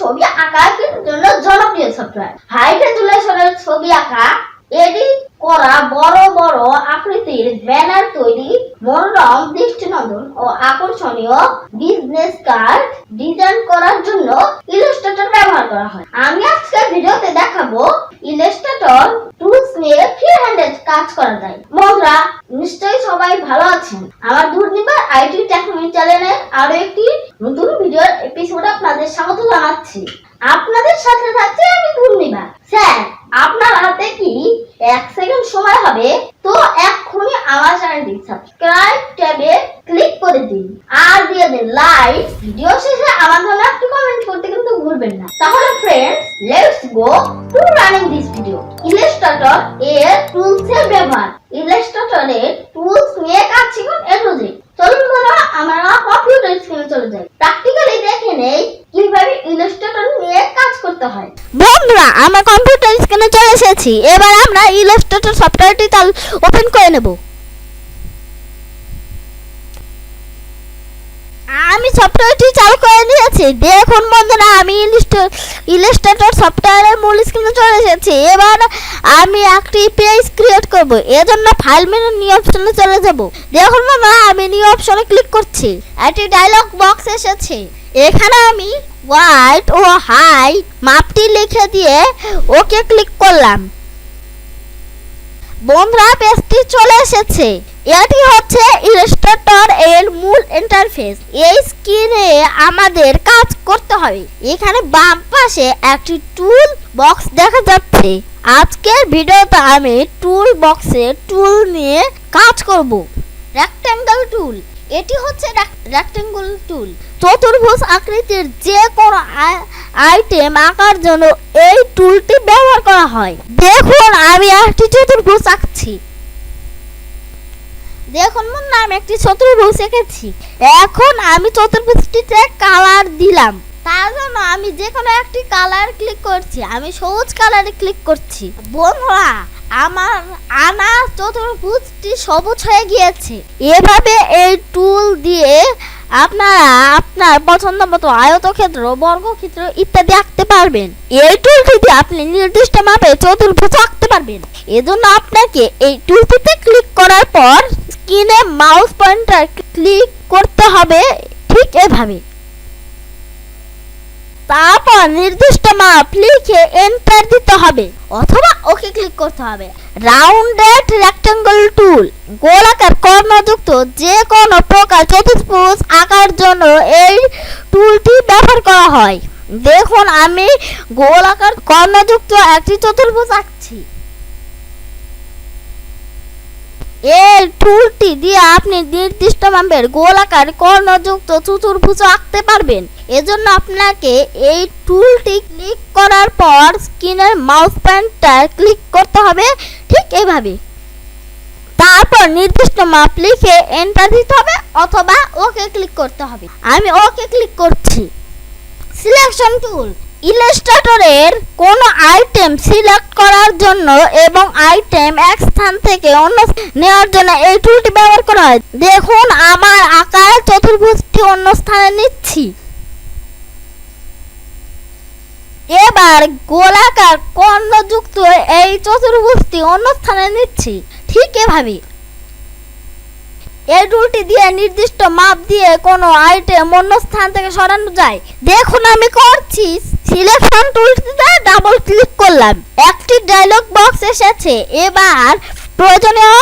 ছবি আঁকার জন্য জনপ্রিয় সফটওয়্যার। হাই রেজুলেশনের ছবি আঁকা, এডিট করা, বড় বড় আকৃতির ব্যানার তৈরি, মনোরম, দৃষ্টিনন্দন ও আকর্ষণীয় বিজনেস কার্ড ডিজাইন করার জন্য ইলাস্ট্রেটর ব্যবহার করা হয়। আমি আজকে ভিডিওতে দেখাবো ইলাস্ট্রেটর টুলস নিয়ে ফ্রি হ্যান্ডে কাজ করা যায়। বন্ধুরা, নিশ্চয়ই সবাই ভালো আছেন। আমার দুর্নিবার আইটি টেকনোলজি চ্যানেলের আরো একটি নতুন ভিডিওর এপিসোডে আপনাদের স্বাগত জানাচ্ছি। আপনাদের সাথে থাকছি আমি দুর্নিবার। স্যার, আপনার হাতে কি 1 সেকেন্ড সময় হবে? তো এক্ষুনি আমার চ্যানেলটি সাবস্ক্রাইব ট্যাবে ক্লিক করে দিন আর দিয়ে দিন লাইক। ভিডিও শেষে আমার জন্য একটি কমেন্ট করতে কিন্তু ভুলবেন না। তাহলে friends, let's go to running this video. Illustrator এর টুলস এর ব্যবহার। ইলাস্ট্রেটর এর টুলস নিয়ে কাজ শিখুন এ টু জেড। চলুন বন্ধুরা, আমরা কম্পিউটার স্ক্রিনে চলে যাই। প্র্যাকটিক্যালি দেখে নেই কিভাবে ইলাস্ট্রেটর নিয়ে কাজ করতে হয়। বন্ধুরা, আমরা কম্পিউটার স্ক্রিনে চলে এসেছি। এবার আমরা ইলাস্ট্রেটর সফটওয়্যারটি ওপেন করে নেব। আমি সফটওয়্যারটি চালু করে নিয়েছি। দেখুন বন্ধুরা, আমি ইলাস্ট্রেটর সফটওয়্যারের মূল স্ক্রিনে চলে এসেছি। এবার আমি একটি পেজ ক্রিয়েট করব। এজন্য ফাইল মেনু নিউ অপশনে চলে যাব। দেখুন বন্ধুরা, আমি নিউ অপশনে ক্লিক করছি। একটি ডায়লগ বক্স এসেছে। এখানে আমি হোয়াইট ও হাইট মাপটি লিখে দিয়ে ওকে ক্লিক করলাম। বন্ধুরা, পেজটি চলে এসেছে। এটি হচ্ছে ইলাস্ট্রেটর এর মূল ইন্টারফেস। এই স্ক্রিনে আমাদের কাজ করতে হবে। এখানে বাম পাশে একটি টুল বক্স দেখা যাচ্ছে। আজকের ভিডিওতে আমি টুল বক্সে টুল নিয়ে কাজ করব। রেক্ট্যাঙ্গেল টুল, এটি হচ্ছে রেক্ট্যাঙ্গেল টুল। চতুর্ভুজ আকৃতির যে কোনো আইটেম আঁকার জন্য এই টুলটি ব্যবহার করা হয়। দেখুন, আমি একটি চতুর্ভুজ আঁকছি। দেখুন বন্ধুরা, আমি একটি চতুর্ভুজ এঁকেছি। এখন আমি চতুর্ভুজটিতে কালার দিলাম। তার জন্য আমি যে কোনো একটি কালার ক্লিক করছি। আমি সবুজ কালারে ক্লিক করছি। বন্ধুরা, আমার আনা চতুর্ভুজটি সবুজ হয়ে গিয়েছে। এভাবে এই টুল দিয়ে আপনারা আপনার পছন্দ মতো আয়তক্ষেত্র, বর্গক্ষেত্র ইত্যাদি আঁকতে পারবেন। এই টুলটি দিয়ে আপনি নির্দিষ্ট মাপে চতুর্ভুজ আঁকতে পারবেন। এজন্য আপনাকে এই টুলটিতে ক্লিক করার পর স্ক্রিনে মাউস পয়েন্টার ক্লিক করতে হবে, ঠিক এভাবে। তারপর নির্দিষ্ট মাপ লিখে এন্টার দিতে হবে অথবা ওকে ক্লিক করতে হবে। রাউন্ডেড রেক্ট্যাঙ্গেল টুল, গোলাকার কর্ণযুক্ত যে কোনো প্রকার চতুর্ভুজ আঁকার জন্য এই টুলটি ব্যবহার করা হয়। দেখুন, আমি গোলাকার কর্ণযুক্ত একটি চতুর্ভুজ আঁকছি। এই টুলটি দিয়ে আপনি নির্দিষ্ট মাপের গোলাকার কর্ণযুক্ত চতুর্ভুজ আঁকতে পারবেন। এজন্য আপনাকে এই টুলটি ক্লিক করার পর স্ক্রিনের মাউস পয়েন্টার ক্লিক করতে হবে, ঠিক এইভাবে। তারপর নির্দিষ্ট মাপ লিখে এন্টার দিতে হবে অথবা ওকে ক্লিক করতে হবে। আমি ওকে ক্লিক করছি। সিলেকশন টুল, ইলাস্ট্রেটরের কোন আইটেম সিলেক্ট করার জন্য এবং আইটেম এক স্থান থেকে অন্য নেওয়ার জন্য এই টুলটি ব্যবহার করা হয়। দেখুন, আমার আঁকা চতুর্ভুজটি অন্য স্থানে নিচ্ছি। এবার গোলাকার কর্ণযুক্ত এই চতুর্ভুজটি অন্য স্থানে নিচ্ছি, ঠিক এভাবে। এই টুলটি দিয়ে নির্দিষ্ট মাপ দিয়ে কোনো আইটেম অন্য স্থান থেকে সরানো যায়। দেখুন, আমি করছি। সিলেকশন টুলটিতে ডাবল ক্লিক করলাম। একটি ডায়লগ বক্স এসেছে। এবার প্রয়োজনীয়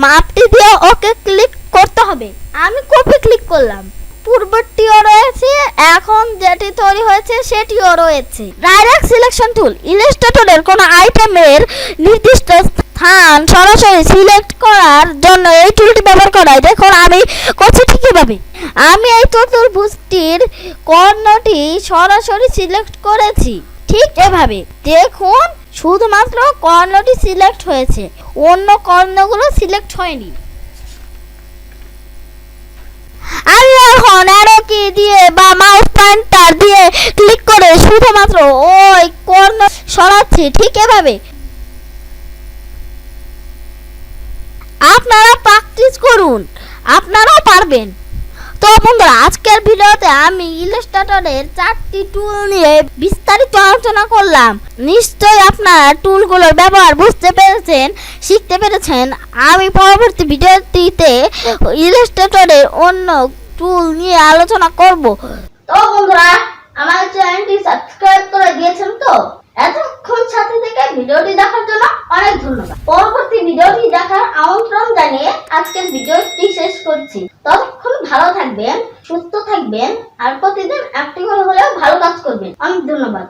মাপটি দিয়ে ওকে ক্লিক করতে হবে। আমি কপি ক্লিক করলাম। পূর্বটিও রয়েছে, এখন যেটি তৈরি হয়েছে সেটিও রয়েছে। ডাইরেক্ট সিলেকশন টুল, ইলাস্ট্রেটরের কোনো আইটেমের নির্দিষ্ট স্থান সরাসরি সিলেক্ট করার জন্য এই টুলটি ব্যবহার করা হয়। দেখুন, আমি করছি ঠিক এভাবে। আমি এই চতুর্ভুজটির কর্ণটি সরাসরি সিলেক্ট করেছি, ঠিক এভাবে। দেখুন, শুধুমাত্র কর্ণটি সিলেক্ট হয়েছে, অন্য কর্ণগুলো সিলেক্ট হয়নি। আমি এখন অ্যারো কি দিয়ে বা মাউস পয়েন্টার দিয়ে ক্লিক করে শুধুমাত্র ওই কর্ণ সরাচ্ছি, ঠিক এভাবে। আপনারা প্র্যাকটিস করুন, আপনারাও পারবেন। তো বন্ধুরা, আজকের ভিডিওতে আমি ইলাস্ট্রেটরের 4টি টুল নিয়ে বিস্তারিত আলোচনা করলাম। নিশ্চয়ই আপনারা টুলগুলোর ব্যবহার বুঝতে পেরেছেন, শিখতে পেরেছেন। আমি পরবর্তী ভিডিওটিতে ইলাস্ট্রেটরের অন্য টুল নিয়ে আলোচনা করব। তো বন্ধুরা, আমার চ্যানেলটি সাবস্ক্রাইব করে দিয়েছেন তো? এতক্ষণ সাথে থেকে ভিডিওটি দেখার জন্য অনেক ধন্যবাদ। পরবর্তী ভিডিওটি দেখার আমন্ত্রণ জানিয়ে আজকের ভিডিওটি শেষ করছি। ততক্ষণ ভালো থাকবেন, সুস্থ থাকবেন আর প্রতিদিন একটি করে হলেও ভালো কাজ করবেন। অনেক ধন্যবাদ।